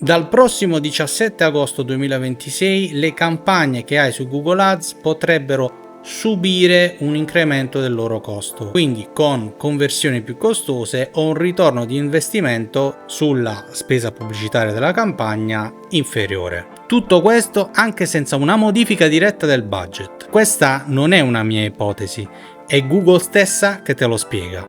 Dal prossimo 17 agosto 2026 le campagne che hai su Google Ads potrebbero subire un incremento del loro costo, quindi con conversioni più costose o un ritorno di investimento sulla spesa pubblicitaria della campagna inferiore. Tutto questo anche senza una modifica diretta del budget. Questa non è una mia ipotesi, è Google stessa che te lo spiega.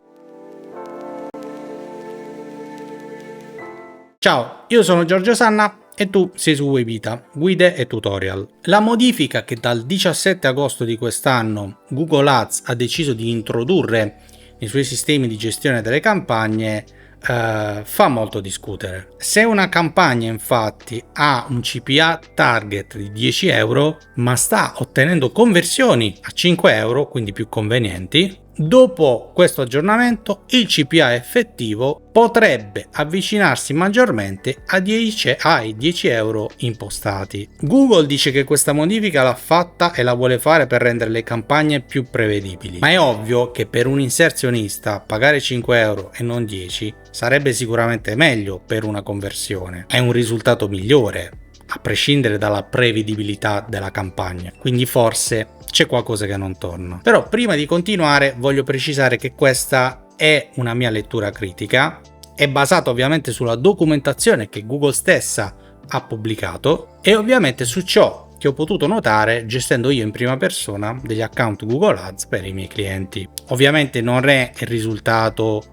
Ciao, io sono Giorgio Sanna e tu sei su Webita, guide e tutorial. La modifica che dal 17 agosto di quest'anno Google Ads ha deciso di introdurre nei suoi sistemi di gestione delle campagne fa molto discutere. Se una campagna infatti ha un CPA target di 10 euro ma sta ottenendo conversioni a 5 euro, quindi più convenienti, dopo questo aggiornamento il CPA effettivo potrebbe avvicinarsi maggiormente ai 10 euro impostati. Google dice che questa modifica l'ha fatta e la vuole fare per rendere le campagne più prevedibili, ma è ovvio che per un inserzionista pagare 5 euro e non 10 sarebbe sicuramente meglio per una conversione, è un risultato migliore a prescindere dalla prevedibilità della campagna, quindi forse c'è qualcosa che non torna. Però prima di continuare voglio precisare che questa è una mia lettura critica, è basata ovviamente sulla documentazione che Google stessa ha pubblicato e ovviamente su ciò che ho potuto notare gestendo io in prima persona degli account Google Ads per i miei clienti. Ovviamente non è il risultato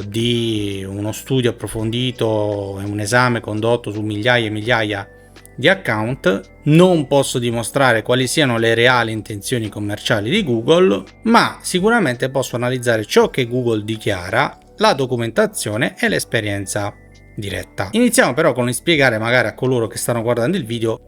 di uno studio approfondito e un esame condotto su migliaia e migliaia di account, non posso dimostrare quali siano le reali intenzioni commerciali di Google, ma sicuramente posso analizzare ciò che Google dichiara, la documentazione e l'esperienza diretta. Iniziamo però con il spiegare magari a coloro che stanno guardando il video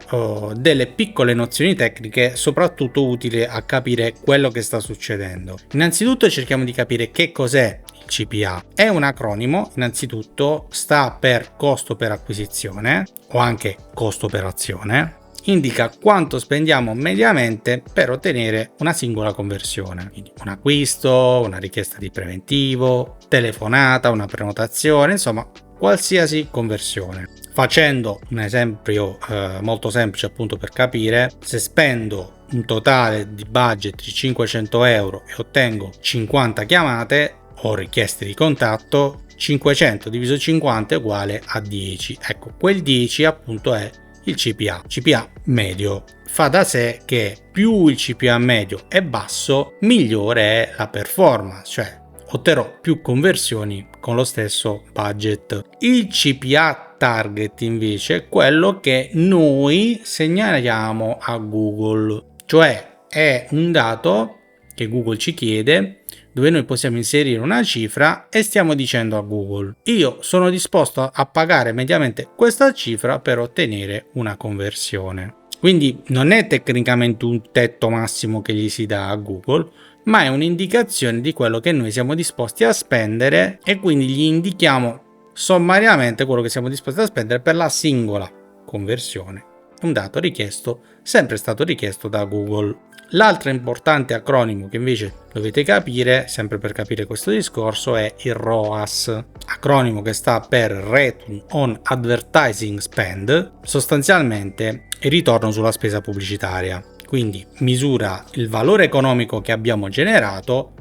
delle piccole nozioni tecniche, soprattutto utili a capire quello che sta succedendo. Innanzitutto cerchiamo di capire che cos'è il CPA. È un acronimo, innanzitutto sta per costo per acquisizione o anche costo per azione. Indica quanto spendiamo mediamente per ottenere una singola conversione, quindi un acquisto, una richiesta di preventivo, telefonata, una prenotazione, insomma qualsiasi conversione. Facendo un esempio molto semplice appunto per capire, se spendo un totale di budget di 500 euro e ottengo 50 chiamate o richieste di contatto, 500 diviso 50 è uguale a 10. Ecco, quel 10 appunto è il CPA medio. Fa da sé che più il CPA medio è basso, migliore è la performance, cioè otterrò più conversioni con lo stesso budget. Il CPA target invece è quello che noi segnaliamo a Google, cioè è un dato che Google ci chiede dove noi possiamo inserire una cifra e stiamo dicendo a Google: io sono disposto a pagare mediamente questa cifra per ottenere una conversione. Quindi non è tecnicamente un tetto massimo che gli si dà a Google, ma è un'indicazione di quello che noi siamo disposti a spendere e quindi gli indichiamo sommariamente quello che siamo disposti a spendere per la singola conversione. Un dato richiesto, sempre stato richiesto da Google. L'altro importante acronimo che invece dovete capire, sempre per capire questo discorso, è il ROAS, acronimo che sta per Return on Advertising Spend, sostanzialmente il ritorno sulla spesa pubblicitaria. Quindi misura il valore economico che abbiamo generato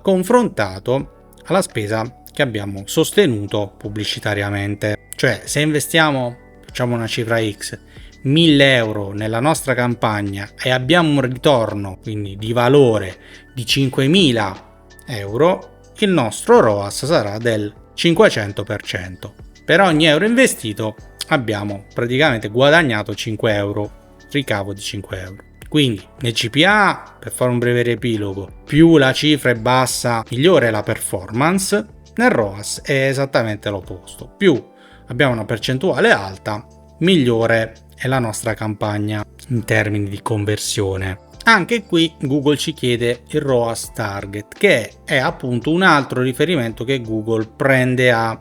confrontato alla spesa che abbiamo sostenuto pubblicitariamente. Cioè, se investiamo, facciamo una cifra X, 1000 euro nella nostra campagna e abbiamo un ritorno quindi di valore di 5000 euro, il nostro ROAS sarà del 500%. Per ogni euro investito abbiamo praticamente guadagnato 5 euro, ricavo di 5 euro. Quindi nel CPA, per fare un breve riepilogo, più la cifra è bassa, migliore è la performance. Nel ROAS è esattamente l'opposto, più abbiamo una percentuale alta, migliore è la nostra campagna in termini di conversione. Anche qui Google ci chiede il ROAS target, che è appunto un altro riferimento che Google prende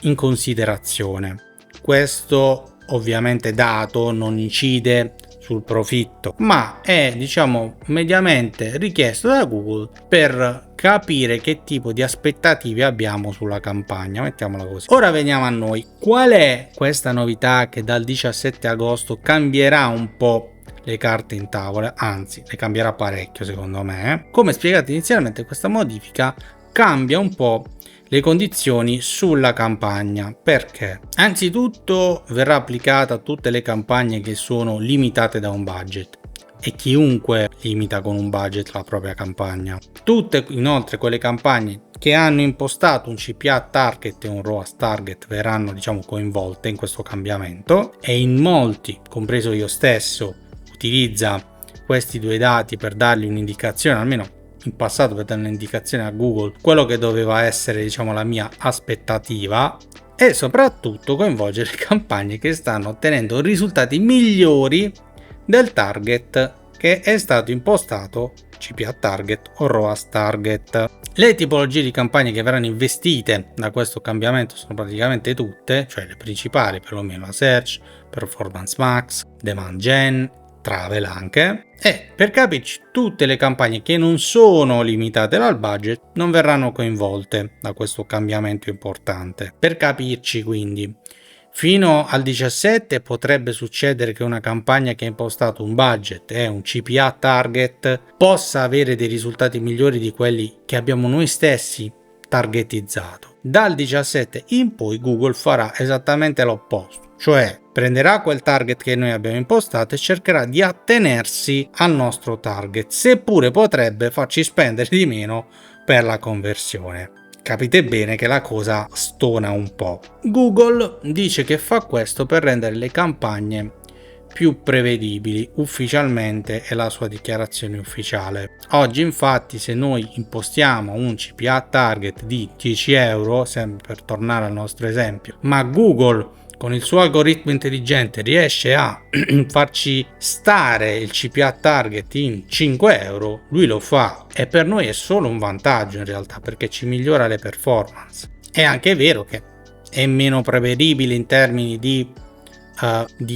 in considerazione. Questo ovviamente dato non incide sul profitto, ma è diciamo mediamente richiesto da Google per capire che tipo di aspettative abbiamo sulla campagna, mettiamola così. Ora veniamo a noi. Qual è questa novità che dal 17 agosto cambierà un po' le carte in tavola, anzi le cambierà parecchio secondo me. Come spiegato inizialmente, questa modifica cambia un po' le condizioni sulla campagna. Perché? Anzitutto verrà applicata a tutte le campagne che sono limitate da un budget, e chiunque limita con un budget la propria campagna. Tutte inoltre quelle campagne che hanno impostato un CPA target e un ROAS target verranno diciamo coinvolte in questo cambiamento, e in molti, compreso io stesso, utilizza questi due dati per dargli un'indicazione, almeno in passato per dare un'indicazione a Google, quello che doveva essere diciamo la mia aspettativa, e soprattutto coinvolgere campagne che stanno ottenendo risultati migliori del target che è stato impostato, CPA target o ROAS target. Le tipologie di campagne che verranno investite da questo cambiamento sono praticamente tutte, cioè le principali perlomeno: la Search, Performance Max, Demand Gen, Travel anche, e per capirci tutte le campagne che non sono limitate dal budget non verranno coinvolte da questo cambiamento importante. Per capirci, quindi, fino al 17 potrebbe succedere che una campagna che ha impostato un budget e un CPA target possa avere dei risultati migliori di quelli che abbiamo noi stessi targetizzato. Dal 17 in poi Google farà esattamente l'opposto, cioè prenderà quel target che noi abbiamo impostato e cercherà di attenersi al nostro target, seppure potrebbe farci spendere di meno per la conversione. Capite bene che la cosa stona un po'. Google dice che fa questo per rendere le campagne più prevedibili. Ufficialmente è la sua dichiarazione ufficiale. Oggi infatti se noi impostiamo un CPA target di 10 euro, sempre per tornare al nostro esempio, ma Google con il suo algoritmo intelligente riesce a farci stare il CPA target in 5 euro, lui lo fa, e per noi è solo un vantaggio in realtà, perché ci migliora le performance. È anche vero che è meno prevedibile in termini di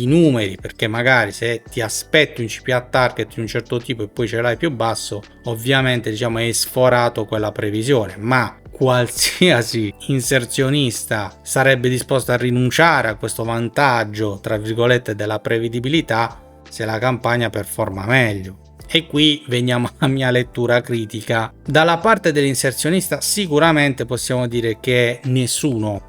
numeri, perché magari se ti aspetti un CPA target di un certo tipo e poi ce l'hai più basso, ovviamente diciamo hai sforato quella previsione, ma qualsiasi inserzionista sarebbe disposto a rinunciare a questo vantaggio tra virgolette della prevedibilità se la campagna performa meglio. E qui veniamo alla mia lettura critica. Dalla parte dell'inserzionista sicuramente possiamo dire che nessuno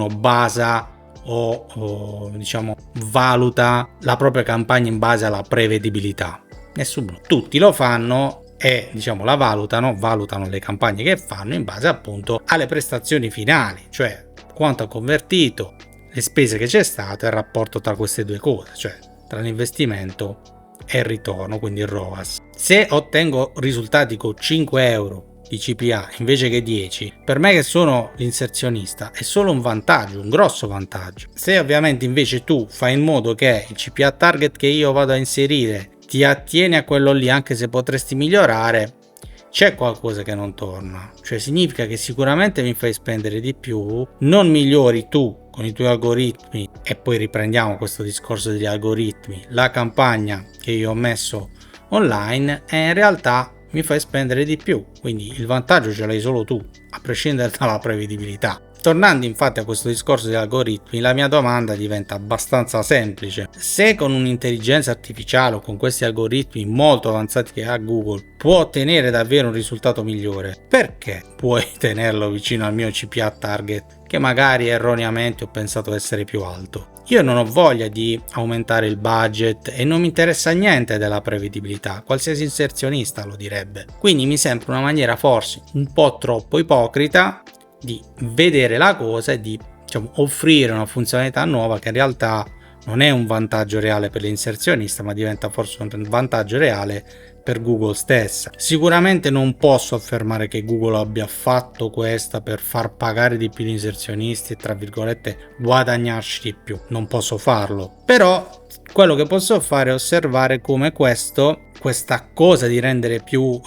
basa o diciamo valuta la propria campagna in base alla prevedibilità. Nessuno. Tutti lo fanno e diciamo la valutano le campagne che fanno in base appunto alle prestazioni finali, cioè quanto ha convertito, le spese che c'è stato e il rapporto tra queste due cose, cioè tra l'investimento e il ritorno, quindi il ROAS. Se ottengo risultati con 5 euro di CPA invece che 10, per me che sono l'inserzionista è solo un vantaggio, un grosso vantaggio. Se ovviamente invece tu fai in modo che il CPA target che io vado a inserire ti attieni a quello lì, anche se potresti migliorare, c'è qualcosa che non torna, cioè significa che sicuramente mi fai spendere di più, non migliori tu con i tuoi algoritmi, e poi riprendiamo questo discorso degli algoritmi, la campagna che io ho messo online, e in realtà mi fai spendere di più, quindi il vantaggio ce l'hai solo tu, a prescindere dalla prevedibilità. Tornando infatti a questo discorso degli algoritmi, la mia domanda diventa abbastanza semplice: se con un'intelligenza artificiale o con questi algoritmi molto avanzati che ha Google può ottenere davvero un risultato migliore, perché puoi tenerlo vicino al mio CPA target che magari erroneamente ho pensato essere più alto? Io non ho voglia di aumentare il budget e non mi interessa niente della prevedibilità, qualsiasi inserzionista lo direbbe. Quindi mi sembra una maniera forse un po' troppo ipocrita di vedere la cosa e di offrire una funzionalità nuova che in realtà non è un vantaggio reale per l'inserzionista, ma diventa forse un vantaggio reale per Google stessa. Sicuramente non posso affermare che Google abbia fatto questa per far pagare di più gli inserzionisti e tra virgolette guadagnarci di più, non posso farlo, però quello che posso fare è osservare come questa cosa di rendere più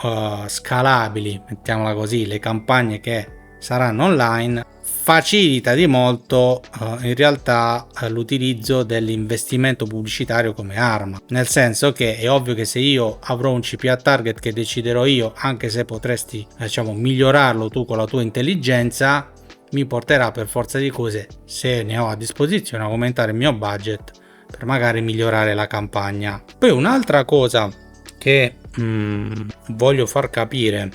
scalabili, mettiamola così, le campagne che saranno online facilita di molto in realtà l'utilizzo dell'investimento pubblicitario come arma, nel senso che è ovvio che se io avrò un CPA target che deciderò io, anche se potresti diciamo migliorarlo tu con la tua intelligenza, mi porterà per forza di cose, se ne ho a disposizione, a aumentare il mio budget per magari migliorare la campagna. Poi un'altra cosa che voglio far capire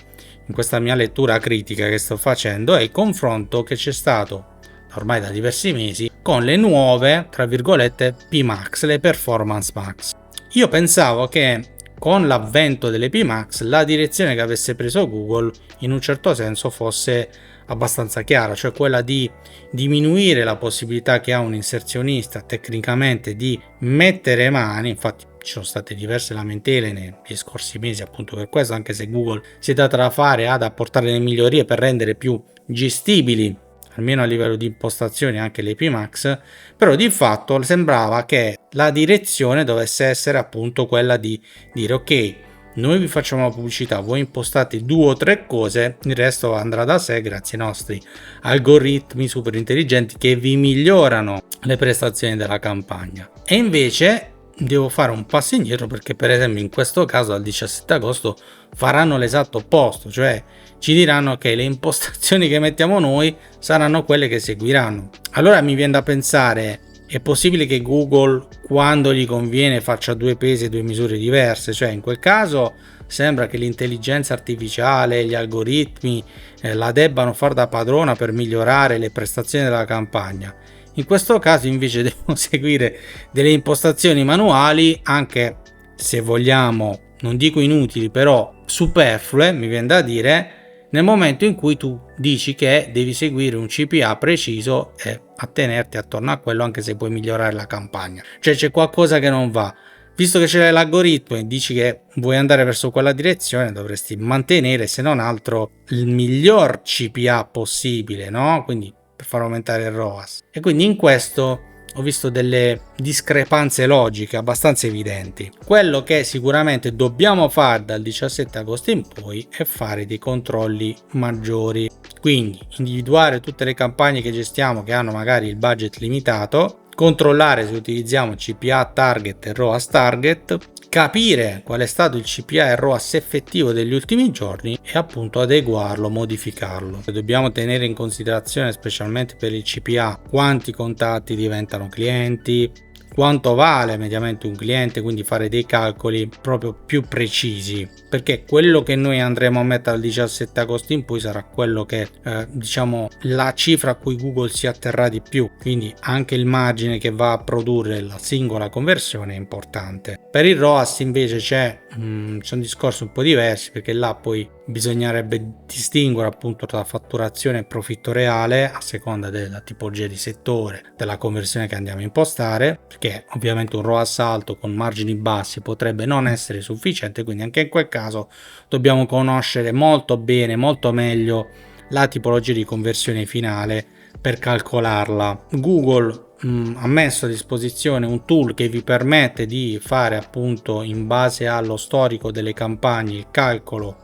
in questa mia lettura critica che sto facendo è il confronto che c'è stato ormai da diversi mesi con le nuove, tra virgolette, PMax, le Performance Max. Io pensavo che con l'avvento delle PMax la direzione che avesse preso Google in un certo senso fosse abbastanza chiara, cioè quella di diminuire la possibilità che ha un inserzionista tecnicamente di mettere mani. Infatti ci sono state diverse lamentele negli scorsi mesi appunto per questo, anche se Google si è data da fare ad apportare le migliorie per rendere più gestibili almeno a livello di impostazioni anche le PMax, però di fatto sembrava che la direzione dovesse essere appunto quella di dire ok, noi vi facciamo la pubblicità, voi impostate 2 o 3 cose, il resto andrà da sé grazie ai nostri algoritmi super intelligenti che vi migliorano le prestazioni della campagna. E invece devo fare un passo indietro, perché per esempio in questo caso dal 17 agosto faranno l'esatto opposto, cioè ci diranno che le impostazioni che mettiamo noi saranno quelle che seguiranno. Allora mi viene da pensare, è possibile che Google quando gli conviene faccia 2 pesi e 2 misure diverse? Cioè in quel caso sembra che l'intelligenza artificiale, gli algoritmi la debbano far da padrona per migliorare le prestazioni della campagna. In questo caso invece devono seguire delle impostazioni manuali, anche se vogliamo, non dico inutili, però superflue, mi viene da dire, nel momento in cui tu dici che devi seguire un CPA preciso e attenerti attorno a quello, anche se puoi migliorare la campagna. Cioè c'è qualcosa che non va. Visto che c'è l'algoritmo e dici che vuoi andare verso quella direzione, dovresti mantenere, se non altro, il miglior CPA possibile, no? Quindi per far aumentare il ROAS. E quindi in questo ho visto delle discrepanze logiche abbastanza evidenti. Quello che sicuramente dobbiamo fare dal 17 agosto in poi è fare dei controlli maggiori, quindi individuare tutte le campagne che gestiamo che hanno magari il budget limitato, controllare se utilizziamo CPA target e ROAS target, capire qual è stato il CPA e ROAS effettivo degli ultimi giorni e appunto adeguarlo, modificarlo. Dobbiamo tenere in considerazione, specialmente per il CPA, quanti contatti diventano clienti, quanto vale mediamente un cliente, quindi fare dei calcoli proprio più precisi, perché quello che noi andremo a mettere dal 17 agosto in poi sarà quello che diciamo la cifra a cui Google si atterrà di più, quindi anche il margine che va a produrre la singola conversione è importante. Per il ROAS invece c'è un discorso un po' diverso, perché là poi bisognerebbe distinguere appunto tra fatturazione e profitto reale a seconda della tipologia di settore, della conversione che andiamo a impostare, perché ovviamente un ROAS alto con margini bassi potrebbe non essere sufficiente, quindi anche in quel caso dobbiamo conoscere molto bene, molto meglio la tipologia di conversione finale per calcolarla. Google ha messo a disposizione un tool che vi permette di fare appunto in base allo storico delle campagne il calcolo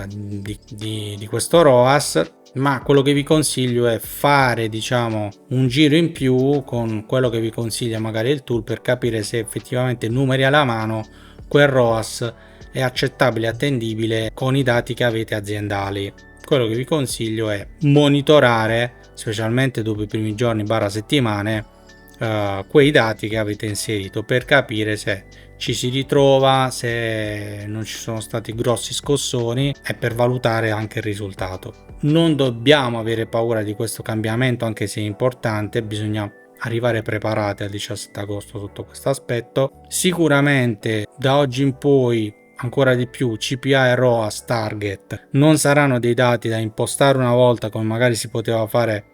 di questo ROAS, ma quello che vi consiglio è fare diciamo un giro in più con quello che vi consiglia magari il tool, per capire se effettivamente numeri alla mano quel ROAS è accettabile e attendibile con i dati che avete aziendali. Quello che vi consiglio è monitorare, specialmente dopo i primi giorni / settimane, quei dati che avete inserito, per capire se ci si ritrova, se non ci sono stati grossi scossoni, e per valutare anche il risultato. Non dobbiamo avere paura di questo cambiamento, anche se è importante, bisogna arrivare preparati al 17 agosto sotto questo aspetto. Sicuramente da oggi in poi ancora di più CPA e ROAS target non saranno dei dati da impostare una volta come magari si poteva fare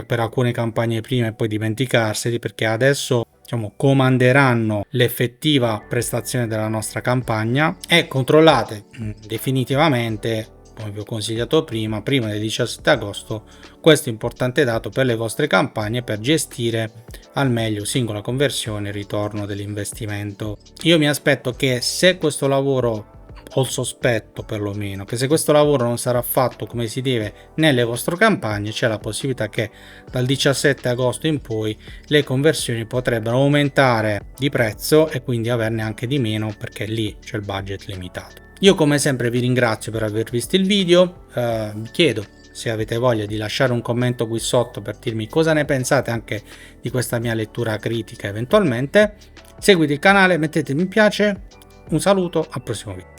per alcune campagne prima e poi dimenticarseli, perché adesso diciamo comanderanno l'effettiva prestazione della nostra campagna. E controllate definitivamente, come vi ho consigliato prima del 17 agosto, questo importante dato per le vostre campagne, per gestire al meglio singola conversione e ritorno dell'investimento. Io mi aspetto che, se questo lavoro ho il sospetto perlomeno, che se questo lavoro non sarà fatto come si deve nelle vostre campagne, c'è la possibilità che dal 17 agosto in poi le conversioni potrebbero aumentare di prezzo e quindi averne anche di meno, perché lì c'è il budget limitato. Io come sempre vi ringrazio per aver visto il video, vi chiedo se avete voglia di lasciare un commento qui sotto per dirmi cosa ne pensate anche di questa mia lettura critica eventualmente. Seguite il canale, mettete mi piace, un saluto, al prossimo video.